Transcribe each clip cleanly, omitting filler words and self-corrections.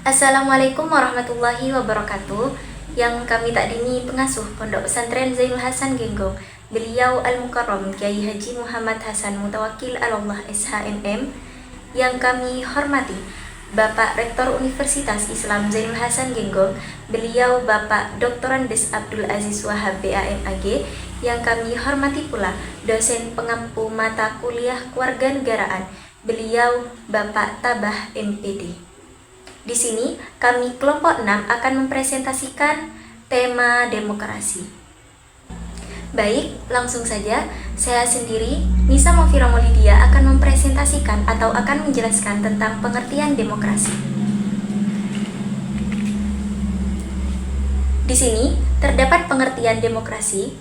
Assalamualaikum warahmatullahi wabarakatuh. Yang kami takdimi pengasuh Pondok Pesantren Zainul Hasan Genggong, beliau Al-Mukarram Kiai Haji Muhammad Hasan Mutawakil Allah SHMM. Yang kami hormati Bapak Rektor Universitas Islam Zainul Hasan Genggong, beliau Bapak Dr. Andes Abdul Aziz Wahab BAMAG. Yang kami hormati pula dosen pengampu mata kuliah kewarganegaraan, beliau Bapak Tabah MPD. Di sini kami kelompok 6 akan mempresentasikan tema demokrasi. Baik, langsung saja saya sendiri, Nisa Mofira Maulidia, akan mempresentasikan atau akan menjelaskan tentang pengertian demokrasi. Di sini terdapat pengertian demokrasi.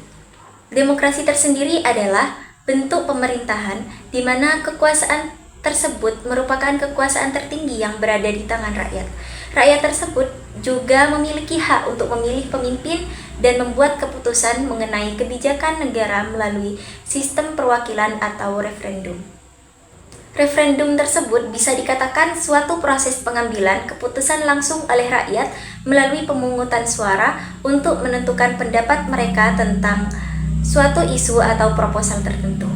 Demokrasi tersendiri adalah bentuk pemerintahan di mana kekuasaan tersebut merupakan kekuasaan tertinggi yang berada di tangan rakyat. Rakyat tersebut juga memiliki hak untuk memilih pemimpin dan membuat keputusan mengenai kebijakan negara melalui sistem perwakilan atau referendum. Referendum tersebut bisa dikatakan suatu proses pengambilan keputusan langsung oleh rakyat melalui pemungutan suara untuk menentukan pendapat mereka tentang suatu isu atau proposal tertentu.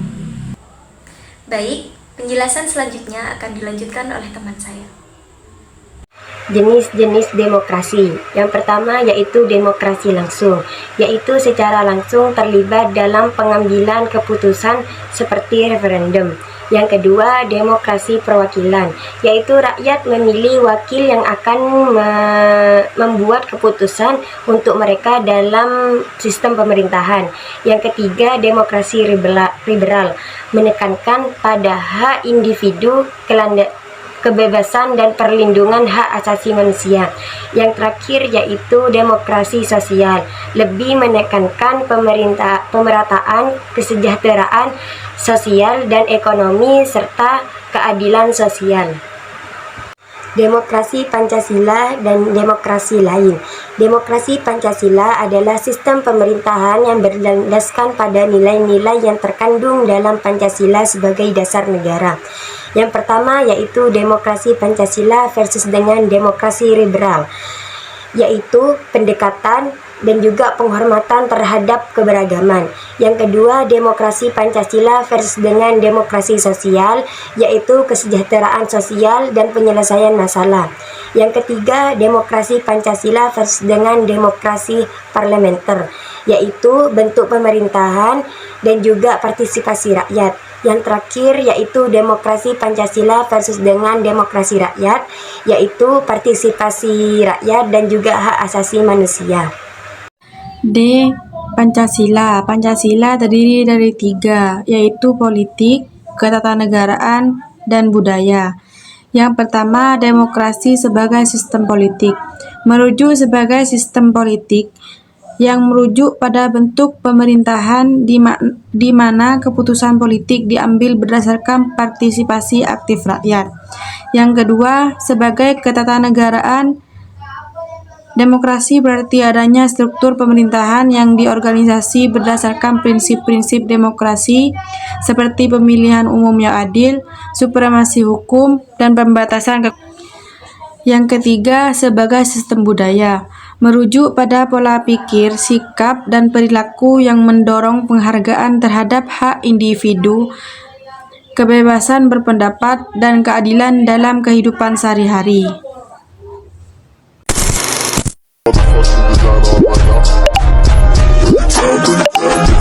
Baik, penjelasan selanjutnya akan dilanjutkan oleh teman saya. Jenis-jenis demokrasi. Yang pertama yaitu demokrasi langsung, yaitu secara langsung terlibat dalam pengambilan keputusan seperti referendum. Yang kedua, demokrasi perwakilan, yaitu rakyat memilih wakil yang akan membuat keputusan untuk mereka dalam sistem pemerintahan. Yang ketiga, demokrasi liberal, menekankan pada hak individu, kebebasan dan perlindungan hak asasi manusia. Yang terakhir yaitu demokrasi sosial, lebih menekankan pemerataan, kesejahteraan sosial dan ekonomi serta keadilan sosial. Demokrasi Pancasila dan demokrasi lain. Demokrasi Pancasila adalah sistem pemerintahan yang berlandaskan pada nilai-nilai yang terkandung dalam Pancasila sebagai dasar negara. Yang pertama yaitu demokrasi Pancasila versus dengan demokrasi liberal, yaitu pendekatan dan juga penghormatan terhadap keberagaman. Yang kedua, demokrasi Pancasila versus dengan demokrasi sosial, yaitu kesejahteraan sosial dan penyelesaian masalah. Yang ketiga, demokrasi Pancasila versus dengan demokrasi parlementer, yaitu bentuk pemerintahan dan juga partisipasi rakyat. Yang terakhir yaitu demokrasi Pancasila versus dengan demokrasi rakyat, yaitu partisipasi rakyat dan juga hak asasi manusia. D. Pancasila. Pancasila terdiri dari 3, yaitu politik, ketatanegaraan, dan budaya. Yang pertama, demokrasi sebagai sistem politik. Merujuk sebagai sistem politik yang merujuk pada bentuk pemerintahan di mana keputusan politik diambil berdasarkan partisipasi aktif rakyat. Yang kedua, sebagai ketatanegaraan. Demokrasi berarti adanya struktur pemerintahan yang diorganisasi berdasarkan prinsip-prinsip demokrasi seperti pemilihan umum yang adil, supremasi hukum, dan pembatasan Yang ketiga, sebagai sistem budaya, merujuk pada pola pikir, sikap, dan perilaku yang mendorong penghargaan terhadap hak individu, kebebasan berpendapat, dan keadilan dalam kehidupan sehari-hari. Motherfucking design all right now.